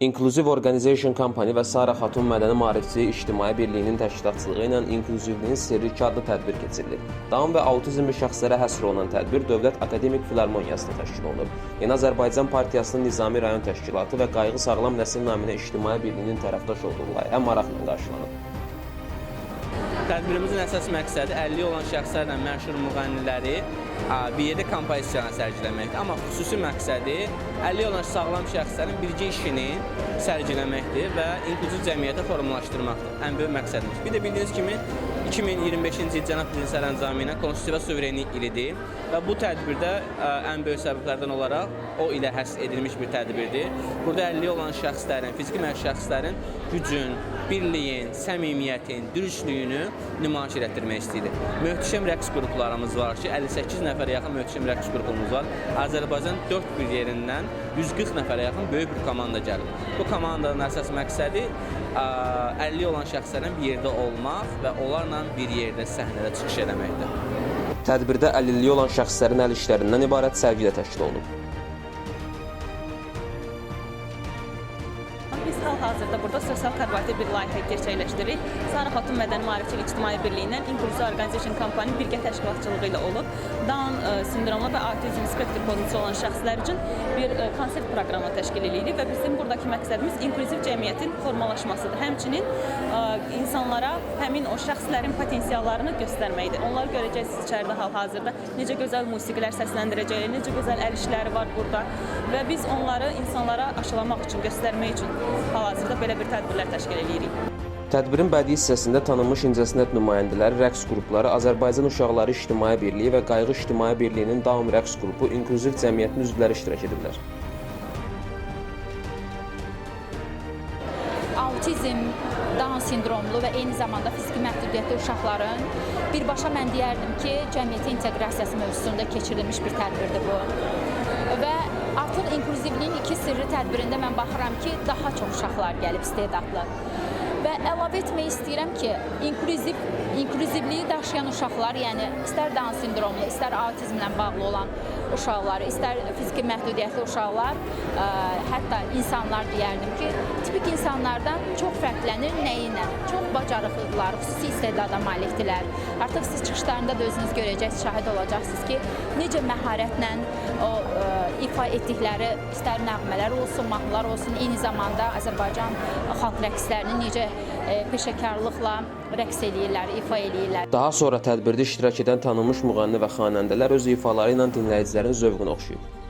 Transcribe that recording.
Inclusive Organization Company və Sara Xatun Mədəni Maarifçi İctimai Birliyinin təşkilatçılığı ilə İnklüzivliyin Sirri 2 adlı tədbir keçirilir. Down və autizmli şəxslərə həsr olunan tədbir Dövlət Akademik Filarmoniyasında təşkil olunub. Yeni Azərbaycan Partiyasının Nizami Rayon Təşkilatı və Qayğı Sağlam Nəsil naminə İctimai Birliyinin tərəfdaş olduğu layihə maraqla qarşılanıb. Tədbirimizin əsas məqsədi 50 olan şəxslərlə məşhur müğənniləri bir yerdə kompozisiyana sərgiləməkdir. Amma xüsusi məqsədi 50 olan sağlam şəxslərin birgə işini sərgiləməkdir və inklüziv cəmiyyətə formalaşdırmaqdır. Ən böyük məqsədimiz. Bir də bildiyiniz kimi 2025-ci il Cənab Prezident sərəncamı ilə konstitusiya və suverenlik ilidir və bu tədbirdə ən böyük səbəblərdən olaraq o ilə həsr edilmiş bir tədbirdir. Burada 50 olan şəxslərin, fiziki məşğul şəxslərin gücün, birliyin, səmimiyyətin, dürüstlüyünü nümayiş etdirmək istəyirik. Möhtəşəm rəqs qruplarımız var ki, 58 nəfərə yaxın möhtəşəm rəqs qrupumuz var. Azərbaycan 4 bir yerindən 140 nəfərə yaxın böyük bir komanda gəlir. Bu komandanın əsas məqsədi 50 olan şəxslərin bir yerdə olmaq və onlarla bir yerdə səhnədə çıxış eləməkdir. Tədbirdə əlilliyi olan şəxslərin əl işlərindən ibarət sərgi də təşkil olunub. Biz hal-hazırda burada sosial korporativ bir layihə gerçəkləşdiririk. Sara Xatun Mədəni Maarifçi İctimai Birliyindən Inclusive Organization Company birgə təşkilatçılığı ilə olub, Down sindromu və autizm spektr pozuntusu olan şəxslər üçün bir konsert proqramı təşkil edirik və bizim buradakı məqsədimiz inklüziv cəmiyyətin formalaşmasıdır. Həmçinin insanlara həmin o şəxslərin potensiallarını göstərməkdir. Onları görəcəksiniz içəridə hal-hazırda necə gözəl musiqilər səsləndirəcəklər, necə gözəl əl işləri var burada və biz onları insanlara aşılamaq üçün, göstərmək üçün hal-hazırda belə bir tədbirlər təşkil edirik. Tədbirin bədii hissəsində tanınmış incəsənət nümayəndələri, rəqs qrupları, Azərbaycan Uşaqları İctimai Birliyi və Qayğı İctimai Birliyinin Down rəqs qrupu, İnklüziv cəmiyyətin üzvləri iştirak edirlər. Autizm, Down sindromlu və eyni zamanda fiziki məhdudiyyətli uşaqların birbaşa mən deyərdim ki, cəmiyyətə inteqrasiyası mövzusunda keçirilmiş bir tədbirdir bu. Və artıq inklüzivliyin 2 sirri tədbirində mən baxıram ki, daha çox uşaqlar gəlib istedadlı. Və əlavə etmək istəyirəm ki, inklüzivliyi daşıyan uşaqlar, yəni istər Down sindromlu, istər autizmlə bağlı olan uşaqlar, istər fiziki məhdudiyyətli uşaqlar, hətta insanlar deyərdim ki, tipik insanlardan çox fərqlənir nəyinə? Çox bacarıqlıdırlar, xüsusi istedada malikdirlər. Artıq siz çıxışlarında da özünüz görəcəksiniz, şahid olacaqsınız ki, necə məharətlə o ifa etdikləri, istər nəğmələr olsun, mahnılar olsun, eyni zamanda Azərbaycan xalq rəqslərini necə peşəkarlıqla rəqs eləyirlər, ifa eləyirlər. Daha sonra tədbirdə iştirak edən tanınmış müğənni və xanəndələr öz ifaları ilə dinləyicilərin zövqünü oxşuyub.